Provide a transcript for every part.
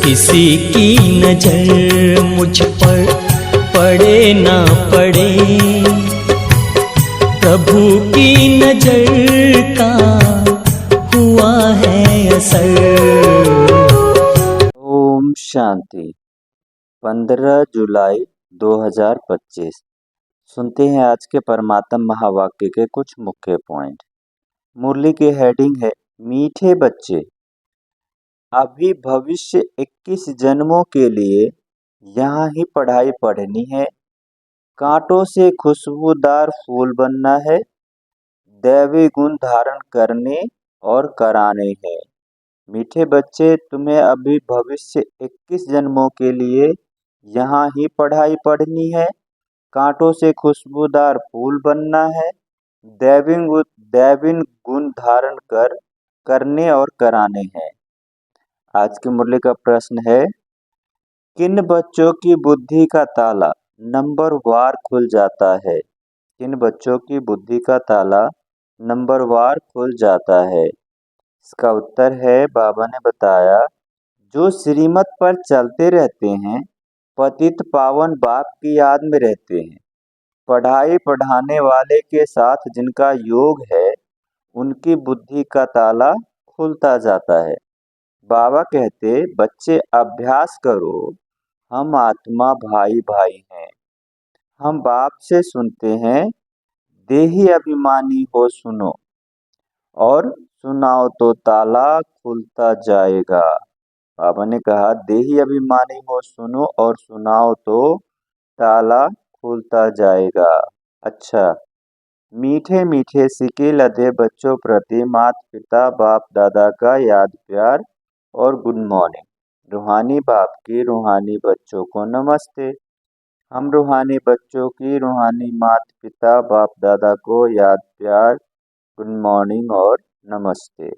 किसी की नजर मुझ पर पड़े ना पड़े, प्रभु की नजर का हुआ है असर। ओम शांति। 15 जुलाई 2025। सुनते हैं आज के परमात्म महावाक्य के कुछ मुख्य पॉइंट। मुरली की हेडिंग है मीठे बच्चे। अभी भविष्य 21 जन्मों के लिए यहाँ ही पढ़ाई पढ़नी है। कांटों से खुशबूदार फूल बनना है, दैवी गुण धारण करने और कराने हैं। मीठे बच्चे, तुम्हें अभी भविष्य 21 जन्मों के लिए यहाँ ही पढ़ाई पढ़नी है। कांटों से खुशबूदार फूल बनना है, दैवीन गुण धारण करने और कराने हैं। आज की मुरली का प्रश्न है, किन बच्चों की बुद्धि का ताला नंबरवार खुल जाता है? किन बच्चों की बुद्धि का ताला नंबरवार खुल जाता है? इसका उत्तर है, बाबा ने बताया, जो श्रीमत पर चलते रहते हैं, पतित पावन बाप की याद में रहते हैं, पढ़ाई पढ़ाने वाले के साथ जिनका योग है, उनकी बुद्धि का ताला खुलता जाता है। बाबा कहते, बच्चे अभ्यास करो, हम आत्मा भाई भाई हैं। हम बाप से सुनते हैं, देही अभिमानी हो सुनो, और सुनाओ तो ताला खुलता जाएगा। बाबा ने कहा, देही अभिमानी हो सुनो और सुनाओ तो ताला खुलता जाएगा। अच्छा, मीठे मीठे सिके लदे बच्चों प्रति माता पिता बाप दादा का याद प्यार और गुड मॉर्निंग। रूहानी बाप की रूहानी बच्चों को नमस्ते। हम रूहानी बच्चों की रूहानी माता पिता बाप दादा को याद प्यार, गुड मॉर्निंग और नमस्ते।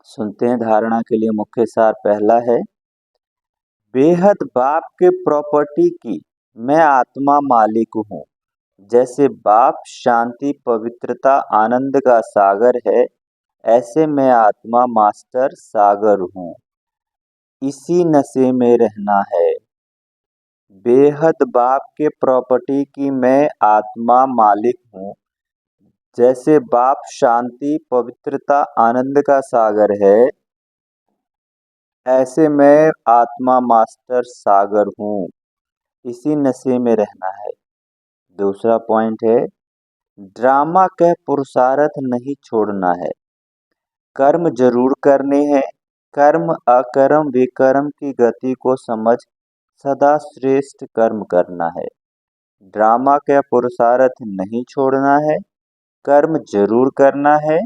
सुनते हैं धारणा के लिए मुख्य सार। पहला है, बेहद बाप के प्रॉपर्टी की मैं आत्मा मालिक हूँ। जैसे बाप शांति पवित्रता आनंद का सागर है, ऐसे मैं आत्मा मास्टर सागर हूँ। इसी नशे में रहना है। बेहद बाप के प्रॉपर्टी की मैं आत्मा मालिक हूँ। जैसे बाप शांति पवित्रता आनंद का सागर है, ऐसे मैं आत्मा मास्टर सागर हूँ। इसी नशे में रहना है। दूसरा पॉइंट है, ड्रामा कह पुरुषार्थ नहीं छोड़ना है। कर्म जरूर करने हैं। कर्म अकर्म विकर्म की गति को समझ सदा श्रेष्ठ कर्म करना है। ड्रामा कह पुरुषार्थ नहीं छोड़ना है। कर्म जरूर करना है।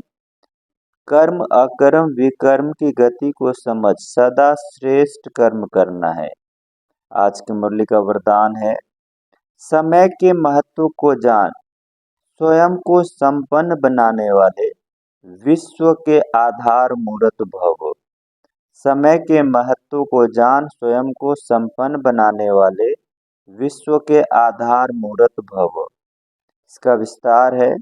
कर्म अकर्म विकर्म की गति को समझ सदा श्रेष्ठ कर्म करना है। आज की मुरली का वरदान है, समय के महत्व को जान, स्वयं को संपन्न बनाने वाले विश्व के आधार मूर्त भव। समय के महत्व को जान, स्वयं को संपन्न बनाने वाले विश्व के आधार मूर्त भव। इसका विस्तार है,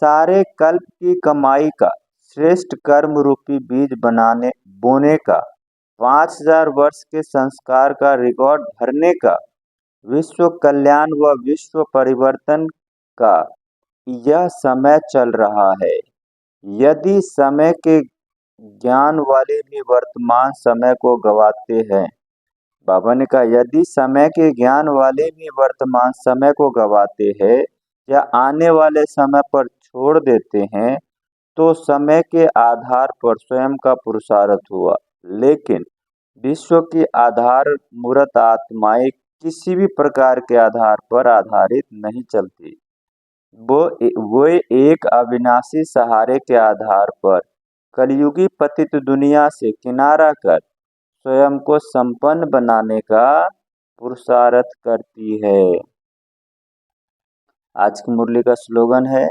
सारे कल्प की कमाई का श्रेष्ठ कर्म रूपी बीज बोने का, 5000 वर्ष के संस्कार का रिकॉर्ड भरने का, विश्व कल्याण व विश्व परिवर्तन का यह समय चल रहा है। यदि समय के ज्ञान वाले भी वर्तमान समय को गवाते हैं, बाबा ने कहा, यदि समय के ज्ञान वाले भी वर्तमान समय को गवाते हैं या आने वाले समय पर छोड़ देते हैं, तो समय के आधार पर स्वयं का पुरुषार्थ हुआ। लेकिन विश्व की आधार मूर्त आत्माएं किसी भी प्रकार के आधार पर आधारित नहीं चलती। वो एक अविनाशी सहारे के आधार पर कलयुगी पतित दुनिया से किनारा कर स्वयं को संपन्न बनाने का पुरुषार्थ करती है। आज की मुरली का स्लोगन है,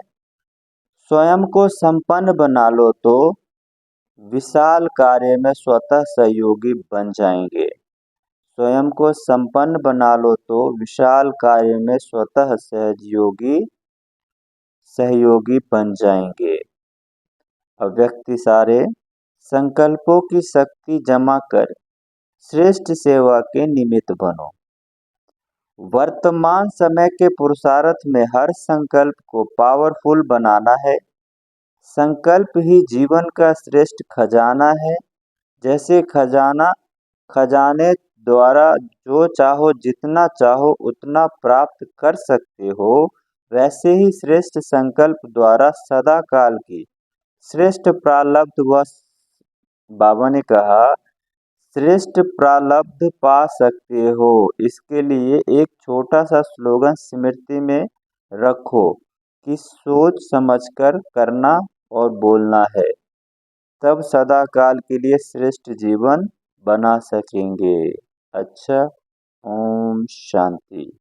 स्वयं को संपन्न बना लो तो विशाल कार्य में स्वतः सहयोगी बन जाएंगे। स्वयं को संपन्न बना लो तो विशाल कार्य में स्वतः सहयोगी बन जाएंगे। अव्यक्ति सारे संकल्पों की शक्ति जमा कर श्रेष्ठ सेवा के निमित्त बनो। वर्तमान समय के पुरुषार्थ में हर संकल्प को पावरफुल बनाना है। संकल्प ही जीवन का श्रेष्ठ खजाना है। जैसे खजाने द्वारा जो चाहो जितना चाहो उतना प्राप्त कर सकते हो, वैसे ही श्रेष्ठ संकल्प द्वारा सदा काल की श्रेष्ठ प्रारब्ध व बाबा ने कहा श्रेष्ठ प्रारब्ध पा सकते हो। इसके लिए एक छोटा सा स्लोगन स्मृति में रखो कि सोच समझकर करना और बोलना है, तब सदा काल के लिए श्रेष्ठ जीवन बना सकेंगे। अच्छा, ओम शांति।